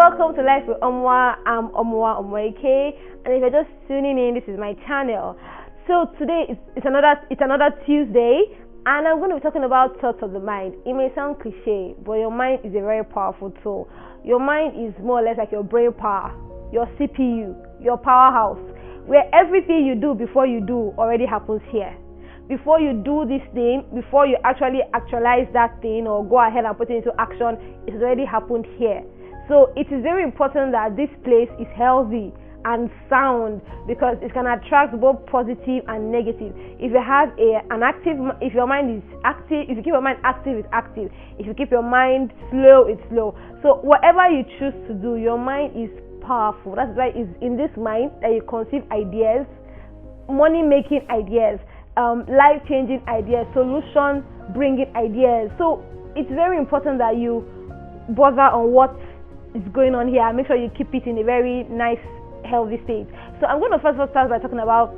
welcome to Life with Omwa. I'm Omwa Omweke, and if you're just tuning in, this is my channel. So today it's another Tuesday, and I'm going to be talking about thoughts of the mind. It may sound cliche, but your mind is a very powerful tool. Your mind is more or less like your brain power, your CPU, your powerhouse, where everything you do before you do already happens here. Before you do this thing, before you actually actualize that thing or go ahead and put it into action, it's already happened here. So it is very important that this place is healthy and sound, because it can attract both positive and negative. If you have if your mind is active, if you keep your mind active, it's active. If you keep your mind slow, it's slow. So whatever you choose to do, your mind is powerful. That's why it's in this mind that you conceive ideas, money-making ideas, life-changing ideas, solution-bringing ideas. So it's very important that you bother on what is going on here and make sure you keep it in a very nice, healthy state. So I'm going to first start by talking about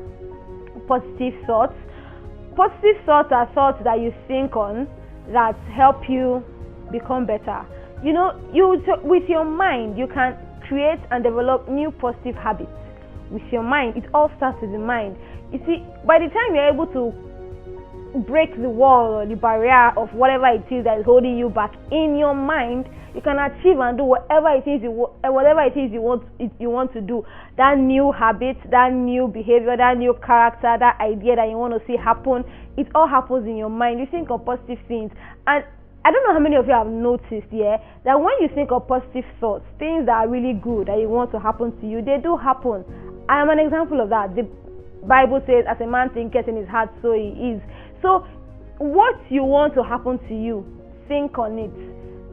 positive thoughts. Positive thoughts are thoughts that you think on that help you become better. You know, with your mind, you can create and develop new positive habits. With your mind, it all starts with the mind. You see, by the time you're able to break the wall or the barrier of whatever it is that is holding you back in your mind, you can achieve and do whatever it is you want to do. That new habit, that new behavior, that new character, that idea that you want to see happen, it all happens in your mind. You think of positive things, and I don't know how many of you have noticed that when you think of positive thoughts, things that are really good that you want to happen to you, they do happen. I am an example of that. The Bible says, as a man thinketh in his heart, so he is. So what you want to happen to you, think on it.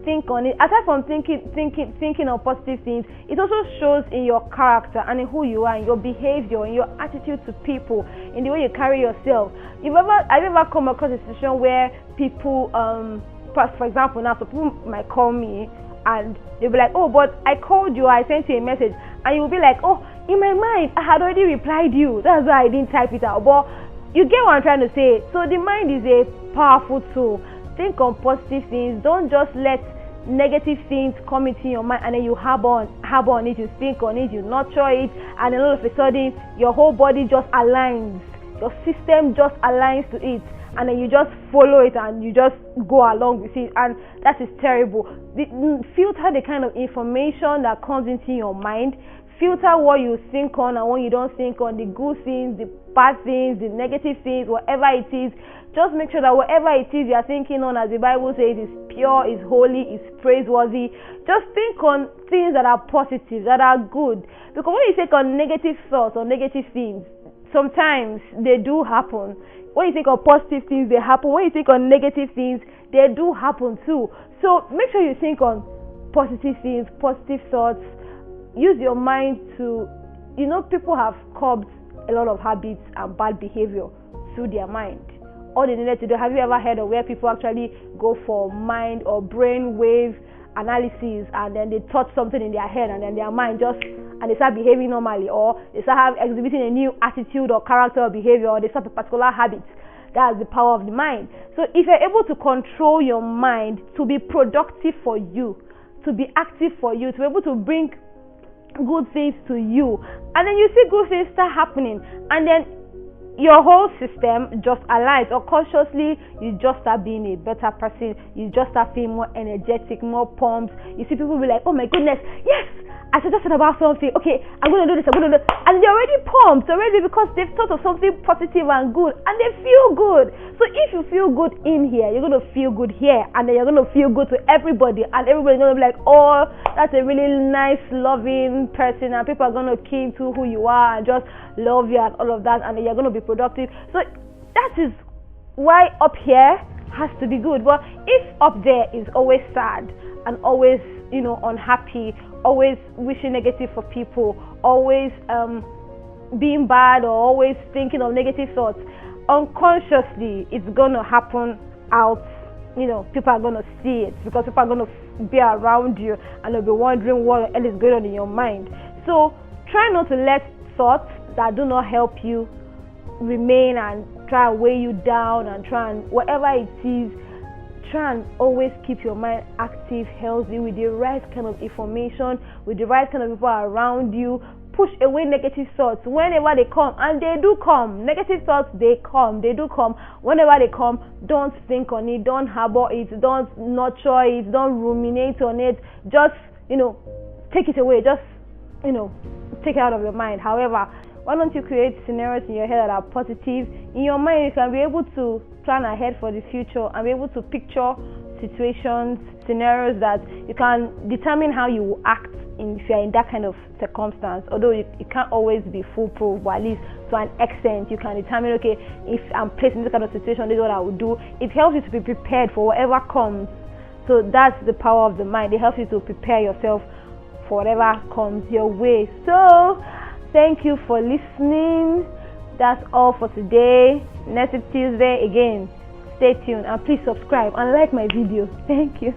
Think on it. Aside from thinking of positive things, it also shows in your character and in who you are, in your behavior, in your attitude to people, in the way you carry yourself. Have you ever come across a situation where people, for example, now, so people might call me and they'll be like, oh, but I called you, I sent you a message, and you'll be like, oh, in my mind, I had already replied you. That's why I didn't type it out. But you get what I'm trying to say. So the mind is a powerful tool. Think on positive things. Don't just let negative things come into your mind and then you harbor on it, you think on it, you nurture it, and then all of a sudden your whole body just aligns. Your system just aligns to it, and then you just follow it and you just go along with it, and that is terrible. Filter the kind of information that comes into your mind. Filter what you think on and what you don't think on, the good things, the bad things, the negative things, whatever it is. Just make sure that whatever it is you are thinking on, as the Bible says, is pure, is holy, is praiseworthy. Just think on things that are positive, that are good. Because when you think on negative thoughts or negative things, sometimes they do happen. When you think of positive things, they happen. When you think on negative things, they do happen too. So make sure you think on positive things, positive thoughts. Use your mind to, people have curbed a lot of habits and bad behavior through their mind. All they needed to do, have you ever heard of where people actually go for mind or brain wave analysis, and then they touch something in their head and then their mind and they start behaving normally, or they start exhibiting a new attitude or character or behavior, or they start a particular habit? That's the power of the mind. So if you're able to control your mind to be productive for you, to be active for you, to be able to bring good things to you, and then you see good things start happening, and then your whole system just aligns, or consciously you just start being a better person, you just start feeling more energetic, more pumped. You see people be like, oh my goodness, yes, I suggested about something, okay, I'm going to do this, and they're already pumped already because they've thought of something positive and good, and they feel good. So if you feel good in here, you're going to feel good here, and then you're going to feel good to everybody, and everybody's going to be like, oh, that's a really nice, loving person, and people are going to key to who you are and just love you and all of that, and then you're going to be productive. So that is why up here has to be good. But if up there is always sad and always, unhappy, always wishing negative for people, always being bad, or always thinking of negative thoughts, unconsciously it's going to happen out. People are going to see it, because people are going to be around you and they'll be wondering what else is going on in your mind. So try not to let thoughts that do not help you remain and try and weigh you down and try and whatever it is, try and always keep your mind active, healthy, with the right kind of information, with the right kind of people around you. Push away negative thoughts whenever they come, and they do come. Negative thoughts, they do come. Whenever they come, don't think on it, don't harbor it, don't nurture it, don't ruminate on it. Just, take it away. Just, take it out of your mind. However, why don't you create scenarios in your head that are positive? In your mind, you can be able to plan ahead for the future and be able to picture situations, scenarios that you can determine how you will act if you're in that kind of circumstance. Although it can't always be foolproof, but at least to an extent you can determine, okay, if I'm placed in this kind of situation, this is what I would do. It helps you to be prepared for whatever comes. So that's the power of the mind. It helps you to prepare yourself for whatever comes your way. So thank you for listening. That's all for today. Next Tuesday again. Stay tuned and please subscribe and like my video. Thank you.